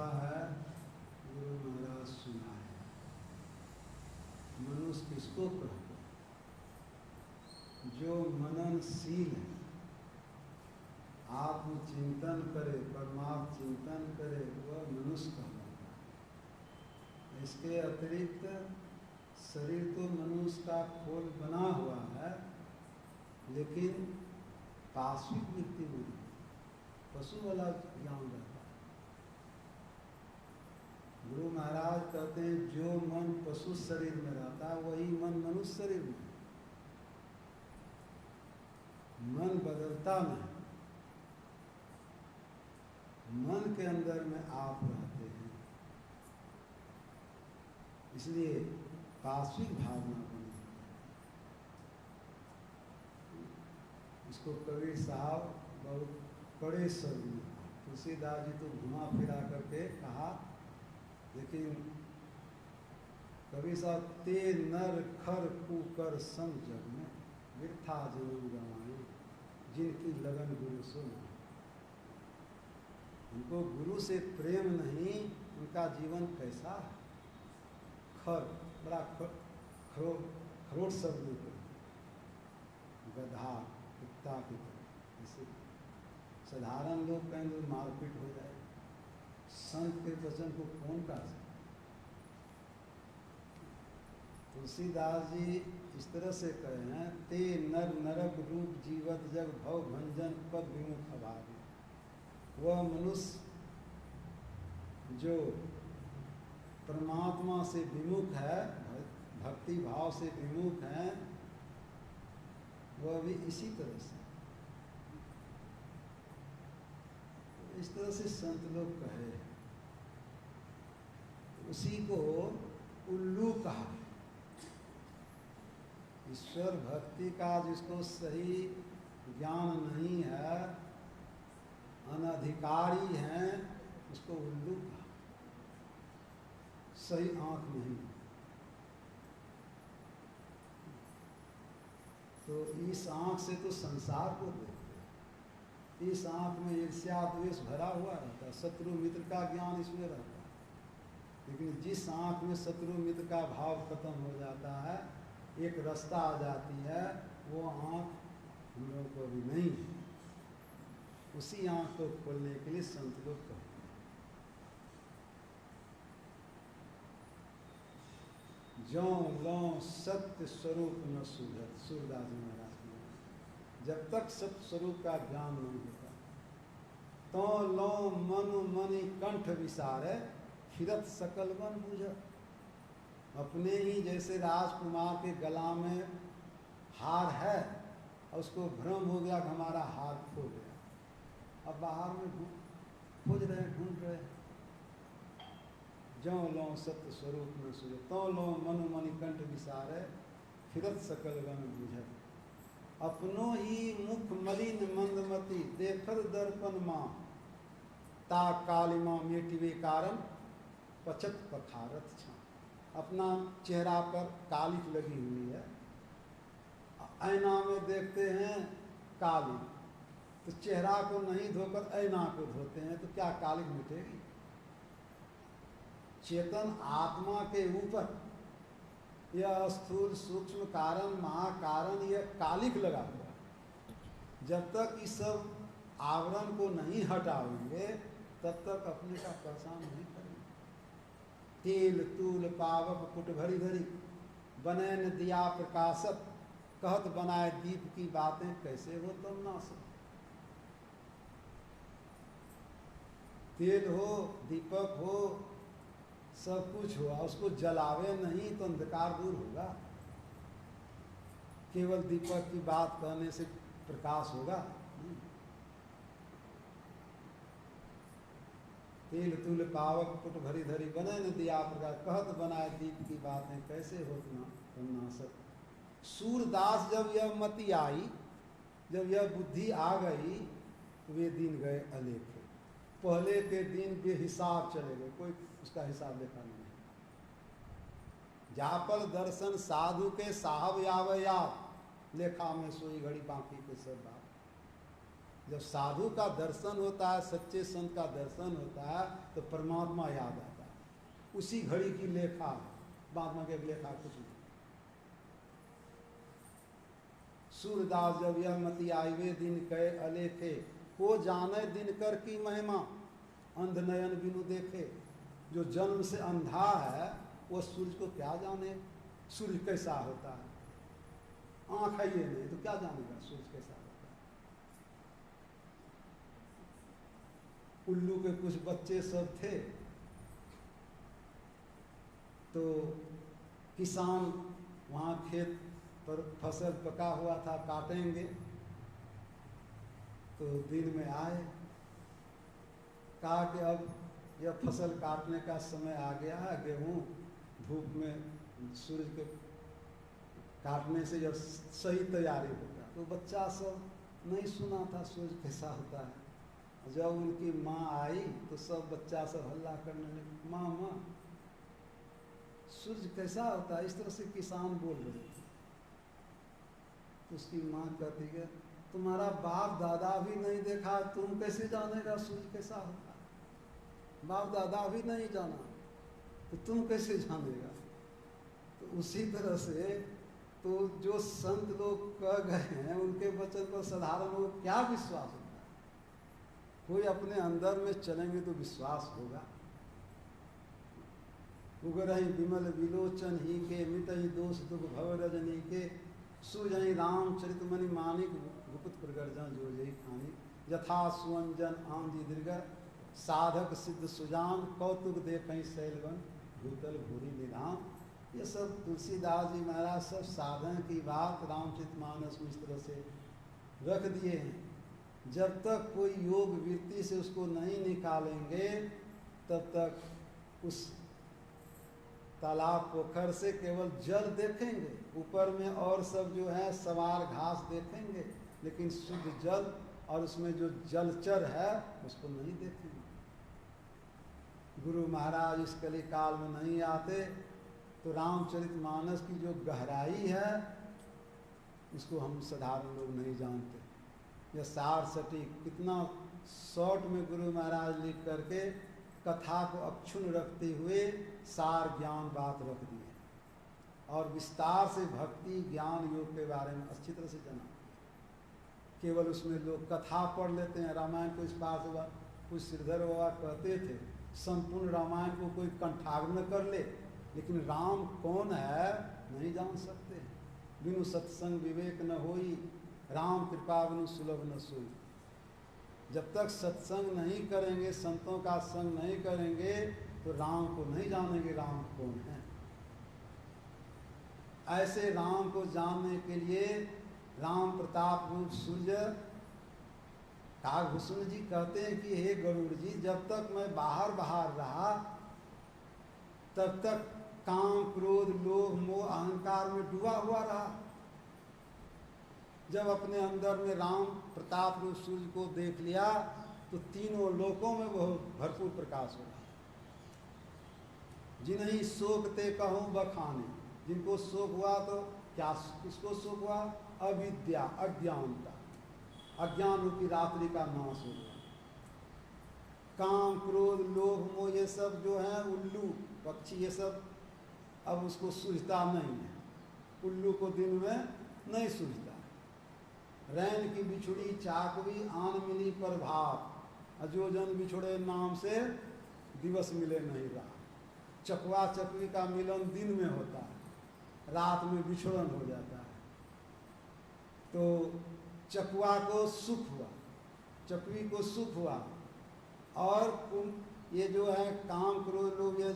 कहा है गुरु महाराज सुना है। मनुष्य किसको कहते हैं? जो मननशील है, आत्मचिंतन करे, परमात्म चिंतन करे, वह मनुष्य कहलाता है। इसके अतिरिक्त शरीर तो मनुष्य का खोल बना हुआ है, लेकिन पार्श्विक वृत्ति नहीं, पशु वाला ज्ञान रहता है। गुरु महाराज कहते हैं जो मन पशु शरीर में रहता है वही मन मनुष्य शरीर में है। मन बदलता नहीं, मन के अंदर में आप रहते हैं, इसलिए पार्श्विक भावना बनी। इसको कबीर साहब बहुत बड़े शब्द में, तुलसीदास जी तो घुमा फिरा करके कहा, लेकिन कबीर साहब ते नर खर कुकर सम जग में वृथा जन्म गंवाए जिनकी लगन गुरु सो नहीं। उनको गुरु से प्रेम नहीं, उनका जीवन कैसा है? खर, बड़ा खरोट शब्द में गधा कुत्ता की तरह, जैसे साधारण लोग कहेंगे मारपीट हो जाए, संत के वचन को कौन काट सकता? तुलसीदास जी इस तरह से कहे हैं, ते नर नरक रूप जीवत जग भव भंजन पद विमुख अभागी। वह मनुष्य जो परमात्मा से विमुख है, भक्ति भाव से विमुख है, वह भी इसी तरह से, इस तरह से संत लोग कहे। उसी को उल्लू कहा। ईश्वर भक्ति का जिसको सही ज्ञान नहीं है, अनधिकारी हैं, उसको उल्लू कहा। सही आंख नहीं, तो इस आंख से तो संसार को देखते, इस आंख में ईर्ष्या द्वेष भरा हुआ रहता है, शत्रु मित्र का ज्ञान इसमें रहता है। लेकिन जिस आंख में शत्रु मित्र का भाव खत्म हो जाता है, एक रास्ता आ जाती है, वो आंख हम लोगों को भी नहीं है। उसी आंख को खोलने के लिए संत लोग कहते हैं। ज्यों लौं सत्य स्वरूप न सूझत, सूरदास जी महाराज ने, जब तक सत्य स्वरूप का ज्ञान नहीं होता, तो लौं मनु मनि कंठ विसारे फिरत सकल मन बुझत। अपने ही जैसे राजकुमार के गला में हार है और उसको भ्रम हो गया कि हमारा हार खो गया, अब बाहर में खोज रहे, ढूंढ रहे। ज्यों लौं सत्य स्वरूप में सूझे, तो लौं मनु मनि कंठ विसारे फिरत सकल मन बुझत। अपनो ही मुख मलिन मंदमती देखर दर्पण मां, ता कालिमा मेटिवे कारण पचत पखारत छा। अपना चेहरा पर कालिख लगी हुई है, ऐना में देखते हैं काली, तो चेहरा को नहीं धोकर ऐना को धोते हैं, तो क्या कालिख मिटेगी? चेतन आत्मा के ऊपर यह स्थूल सूक्ष्म कारण महाकारण यह कालिख लगा हुआ है। जब तक इस सब आवरण को नहीं हटाएंगे, तब तक अपने का परेशान नहीं करेंगे। तेल तूल पावक कुट भरी धरी, बने न दिया प्रकाशत, कहत बनाए दीप की बातें कैसे हो तुम ना सो। तेल हो, दीपक हो, सब कुछ हुआ, उसको जलावे नहीं तो अंधकार दूर होगा। केवल दीपक की बात कहने से प्रकाश होगा? तेल तुल पावक कुट भरी धरी, बने न दिया प्रकाश, कहत बनाए दीप की बातें कैसे हो तुम ना सक। सूरदास जब यह मति आई, जब यह बुद्धि आ गई, तो वे दिन गए अलेखे। पहले के दिन बेहिसाब चले गए, कोई उसका हिसाब लेखा नहीं। जापल दर्शन साधु के साहब याव याद, लेखा में सोई घड़ी बाकी के सब बात। जब साधु का दर्शन होता है, सच्चे संत का दर्शन होता है, तो परमात्मा याद आता है। उसी घड़ी की लेखा, बाद में के लेखा कुछ नहीं। सूरदास जब यह मति आईवे दिन कहे अलेखे, को जाने दिनकर की महिमा, अंध नयन बिनु देखे। जो जन्म से अंधा है वो सूर्य को क्या जाने, सूर्य कैसा होता है। आँख है ये नहीं तो क्या जानेगा सूर्य कैसा होता है। उल्लू के कुछ बच्चे सब थे, तो किसान वहाँ खेत पर फसल पका हुआ था, काटेंगे, तो दिन में आए, कहा कि अब यह फसल काटने का समय आ गया है, गेहूँ धूप में सूरज के काटने से जब सही तैयारी होगा। तो बच्चा सब नहीं सुना था सूरज कैसा होता है। जब उनकी माँ आई तो सब बच्चा सब हल्ला करने लगे, माँ माँ सूरज कैसा होता है। इस तरह से किसान बोल रहे थे। तो उसकी माँ कहती है, तुम्हारा बाप दादा भी नहीं देखा, तुम कैसे जानेगा सूरज कैसा होता है। बाप दादा भी नहीं जाना तो तुम कैसे जानेगा। तो उसी तरह से तो जो संत लोग कह गए हैं उनके वचन पर साधारण लोग क्या विश्वास होता है। कोई अपने अंदर में चलेंगे तो विश्वास होगा। उगरही विमल विलोचन ही के, मिटही दोष दुख भव रजनी के, सुजही रामचरित मणि मानिक, गुप्त प्रगर्जन जो जही खानी। यथा सुअंजन आंधी दीर्घ, साधक सिद्ध सुजान, कौतुक देखई शैलवन, भूतल भूरी निधान। ये सब तुलसीदास जी महाराज सब साधन की बात रामचरितमानस में इस तरह से रख दिए हैं। जब तक कोई योग वृत्ति से उसको नहीं निकालेंगे तब तक उस तालाब पोखर से केवल जल देखेंगे, ऊपर में और सब जो है सवार घास देखेंगे, लेकिन शुद्ध जल और उसमें जो जलचर है उसको नहीं देखेंगे। गुरु महाराज इस कली काल में नहीं आते तो रामचरितमानस की जो गहराई है इसको हम साधारण लोग नहीं जानते। यह सार सटीक कितना शॉर्ट में गुरु महाराज लिख करके कथा को अक्षुण्ण रखते हुए सार ज्ञान बात रख दी है और विस्तार से भक्ति ज्ञान योग के बारे में अच्छी तरह से जाना। केवल उसमें लोग कथा पढ़ लेते हैं। रामायण को इस पास हुआ, कुछ श्रीधर बाबा कहते थे संपूर्ण रामायण को कोई कंठाग्र कर ले, लेकिन राम कौन है नहीं जान सकते। बिनु सत्संग विवेक न होई, राम कृपा बिनु सुलभ न सोई। जब तक सत्संग नहीं करेंगे, संतों का संग नहीं करेंगे तो राम को नहीं जानेंगे राम कौन है। ऐसे राम को जानने के लिए राम प्रताप रूप सूर्य काकभूषण जी कहते हैं कि हे गरुड़ जी, जब तक मैं बाहर रहा तब तक काम क्रोध लोभ मोह अहंकार में डूबा हुआ रहा। जब अपने अंदर में राम प्रताप रूप सूर्य को देख लिया तो तीनों लोकों में वह भरपूर प्रकाश हो रहा। जिन्हीं शोक ते कहूँ बखाने, जिनको शोक हुआ तो क्या किसको शोक हुआ, अविद्या अज्ञानता, अज्ञान रूपी रात्रि का नाश हो गया। काम क्रोध लोभ मोह ये सब जो है उल्लू पक्षी ये सब अब उसको सूझता नहीं है। उल्लू को दिन में नहीं सूझता। रैन की बिछुड़ी चाकवी आन मिली पर भात, अजोजन बिछुड़े नाम से दिवस मिले नहीं रहा। चकवा चकवी का मिलन दिन में होता है, रात में बिछुड़न हो जाता है। तो चकवा को सुख हुआ, चकवी को सुख हुआ और ये जो है काम क्रोध लोग ये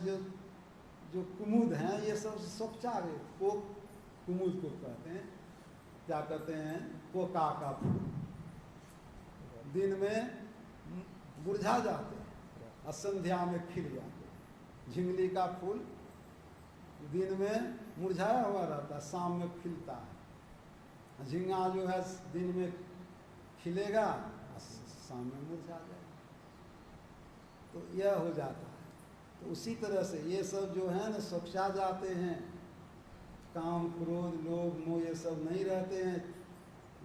जो कुमुद हैं ये सब सोपचारे को कुमुद को कहते हैं। क्या कहते हैं, कोका का फूल दिन में मुरझा जाते हैं और संध्या में खिल जाते हैं। झिंगली का फूल दिन में मुरझाया हुआ रहता है, शाम में खिलता है। झिंगा जो है दिन में खिलेगा और शाम में मुरझा जाएगा। तो यह हो जाता है। तो उसी तरह से ये सब जो है ना सोपचा जाते हैं। काम क्रोध लोभ मोह ये सब नहीं रहते हैं।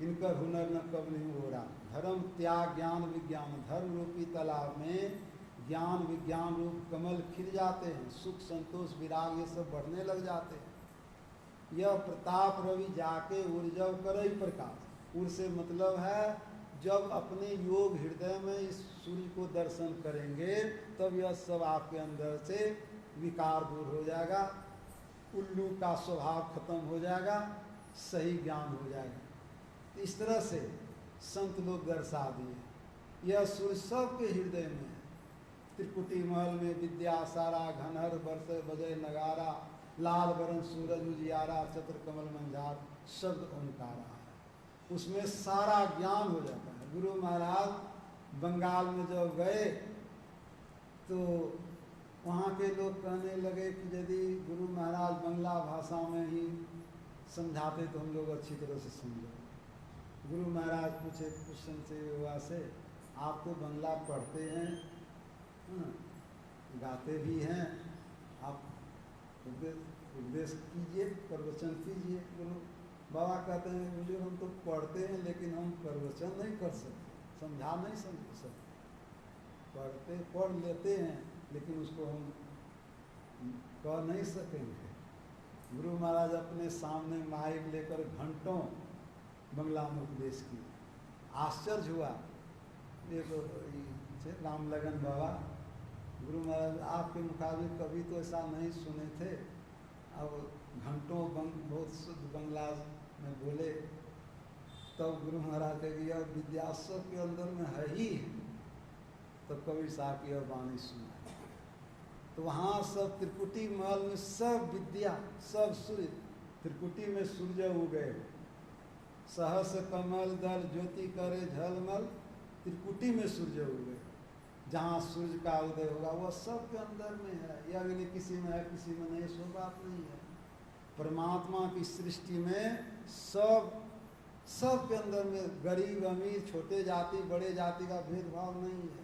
इनकर हुनर न कब नहीं हो रहा। धर्म त्याग ज्ञान विज्ञान, धर्म रूपी तालाब में ज्ञान विज्ञान रूप कमल खिल जाते हैं, सुख संतोष विराग ये सब बढ़ने लग जाते हैं। यह प्रताप रवि जाके उर्जव करई प्रकाश, उर से मतलब है जब अपने योग हृदय में इस सूर्य को दर्शन करेंगे तब यह सब आपके अंदर से विकार दूर हो जाएगा, उल्लू का स्वभाव खत्म हो जाएगा, सही ज्ञान हो जाएगा। इस तरह से संत लोग दर्शा दिए। यह सूर्य सबके हृदय में है। त्रिकुटी महल में विद्या सारा, घनहर बरस बजय नगारा, लाल बरन सूरज उजियारा, चत्र कमल मंझार, शब्द ओंकारा है। उसमें सारा ज्ञान हो जाता है। गुरु महाराज बंगाल में जब गए तो वहाँ के लोग कहने लगे कि यदि गुरु महाराज बंगला भाषा में ही समझाते तो हम लोग अच्छी तरह से समझे। गुरु महाराज पूछे क्वेश्चन से युवा से, आप तो बंगला पढ़ते हैं, गाते भी हैं, आप उपदेश कीजिए, प्रवचन कीजिए। गुरु बाबा कहते हैं मुझे हम तो पढ़ते हैं लेकिन हम प्रवचन नहीं कर सकते, समझा नहीं समझ सकते। पढ़ लेते हैं लेकिन उसको हम कह नहीं सकेंगे। गुरु महाराज अपने सामने माइक लेकर घंटों बंगला में उपदेश किए। आश्चर्य हुआ। एक राम लगन बाबा, गुरु महाराज आपके मुकाबले कभी तो ऐसा नहीं सुने थे, अब घंटों बहुत शुद्ध बंगला में बोले। तब गुरु महाराज कहे यह विद्या सबके अंदर में है ही। तब कबीर साहब की यह वाणी सुना। तो वहाँ सब त्रिकुटी महल में सब विद्या, सब सूर्य, त्रिकुटी में सूर्य उगे, सहस कमल दल ज्योति करे झलमल, त्रिकुटी में सूर्य उगे। जहाँ सूर्य का उदय होगा वह सब के अंदर में है। यह अग्नि किसी में है किसी में नहीं, सो बात नहीं है। परमात्मा की सृष्टि में सब के अंदर में गरीब अमीर, छोटे जाति बड़े जाति का भेदभाव नहीं है।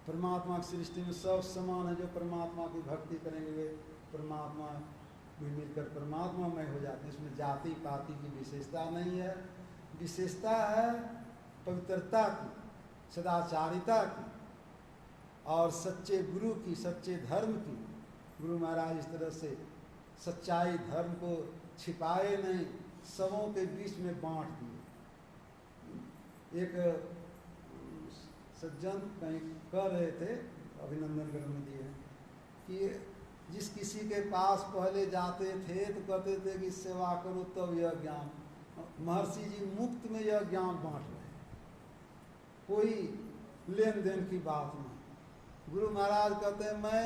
परमात्मा की सृष्टि में सब समान है। जो परमात्मा की भक्ति करेंगे वे परमात्मा में मिलकर परमात्मा में हो जाते हैं। इसमें जाति पाति की विशेषता नहीं है। विशेषता है पवित्रता की, सदाचारिता की और सच्चे गुरु की, सच्चे धर्म की। गुरु महाराज इस तरह से सच्चाई धर्म को छिपाए नहीं, सबों के बीच में बांट दिए। एक सज्जन कहीं कह रहे थे, अभिनंदनगढ़ में दिए, कि जिस किसी के पास पहले जाते थे तो कहते थे कि सेवा करो तब यह ज्ञान। महर्षि जी मुफ्त में यह ज्ञान बांट रहे, कोई लेन देन की बात नहीं। गुरु महाराज कहते हैं मैं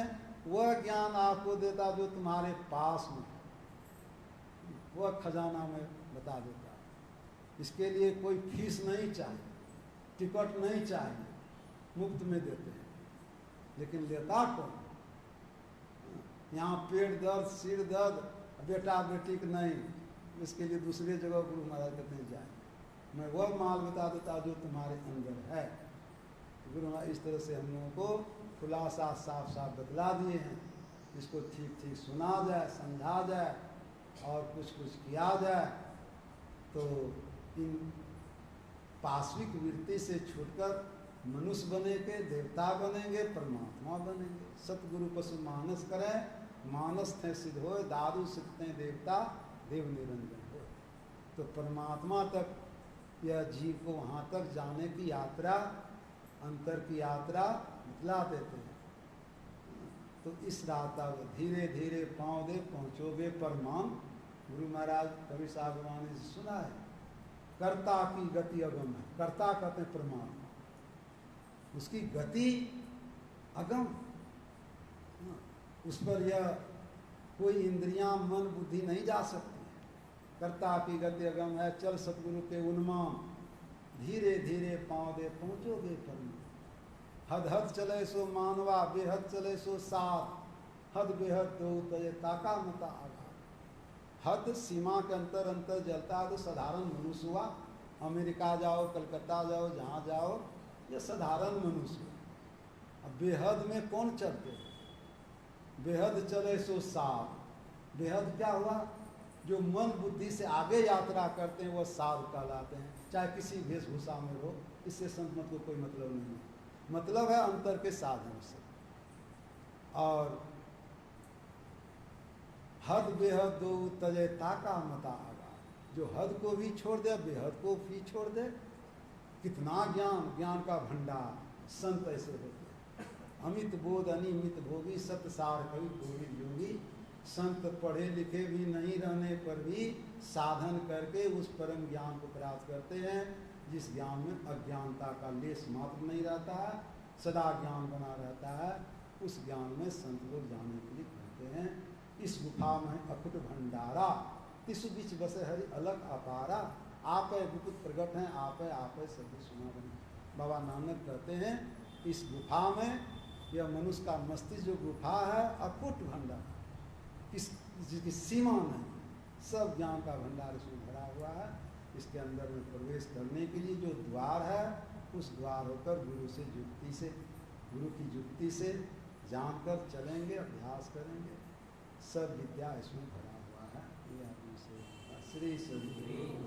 वह ज्ञान आपको देता जो तुम्हारे पास में, वह खजाना में बता देता। इसके लिए कोई फीस नहीं चाहिए, टिकट नहीं चाहिए, मुफ्त में देते हैं। लेकिन लेता कौन? यहाँ पेट दर्द, सिर दर्द, बेटा बेटी के नहीं, इसके लिए दूसरे जगह गुरु महाराज कहते हैं जाए, मैं वह माल बता देता जो तुम्हारे अंदर है। गुरु महाराज इस तरह से हम लोगों को खुलासा साफ साफ बतला दिए हैं, जिसको ठीक ठीक सुना जाए, समझा जाए और कुछ कुछ किया जाए तो इन पाश्विक वृत्ति से छूटकर मनुष्य बनेंगे, देवता बनेंगे, परमात्मा बनेंगे। सतगुरु पशु मानस करें, मानस थे सिद्ध हो, दादू सिद्धते देवता, देव निरंजन हो। तो परमात्मा तक यह जीव को वहाँ तक जाने की यात्रा, अंतर की यात्रा बतला देते हैं। तो इस रास्ता को धीरे धीरे पाँव दे पहुँचोगे परमाम। गुरु महाराज कबीर साहब वाणी से सुना है, कर्ता की गति अगम है। कर्ता कहते हैं परमात्मा, उसकी गति अगम, उस पर यह कोई इंद्रियां मन बुद्धि नहीं जा सकती। कर्ता की गति अगम है, चल सतगुरु के उन्माम, धीरे धीरे पाँव दे पहुँचोगे परम। हद हद चले सो मानवा, बेहद चले सो साथ, हद बेहद दो तय ताका मता आघात। हद सीमा के अंतर अंतर जलता है तो साधारण मनुष्य हुआ। अमेरिका जाओ, कलकत्ता जाओ, जहाँ जाओ, ये साधारण मनुष्य। अब बेहद में कौन चलते? बेहद चले सो साथ। बेहद क्या हुआ? जो मन बुद्धि से आगे यात्रा करते हैं वह साधु कहलाते हैं, चाहे किसी वेशभूषा में हो। इससे संत मत को कोई मतलब नहीं है, मतलब है अंतर के साधन से। और हद बेहद दो तजे ताका मता आगा, जो हद को भी छोड़ दे बेहद को भी छोड़ दे। कितना ज्ञान, ज्ञान का भंडार, संत ऐसे होते हैं। अमित बोध अनिमित भोगी, सत्य सार कवि गोविंद योगी। संत पढ़े लिखे भी नहीं रहने पर भी साधन करके उस परम ज्ञान को प्राप्त करते हैं, जिस ज्ञान में अज्ञानता का लेस मात्र नहीं रहता है, सदा ज्ञान बना रहता है। उस ज्ञान में संत लोग जाने के लिए कहते हैं। इस गुफा में अखुट भंडारा, तिस बीच बसे हरि अलग अपारा। आप गुप्त प्रगट हैं, आप सभी सुना बने। बाबा नानक कहते हैं इस गुफा में, यह मनुष्य का मस्तिष्क जो गुफा है, अकुट भंडार, जिसकी सीमा नहीं, सब ज्ञान का भंडार इसमें भरा हुआ है। इसके अंदर में प्रवेश करने के लिए जो द्वार है, उस द्वार होकर गुरु से युक्ति से, गुरु की युक्ति से जानकर चलेंगे, अभ्यास करेंगे, सब विद्या इसमें भरा हुआ है। ये आदमी से श्री सदगुरु।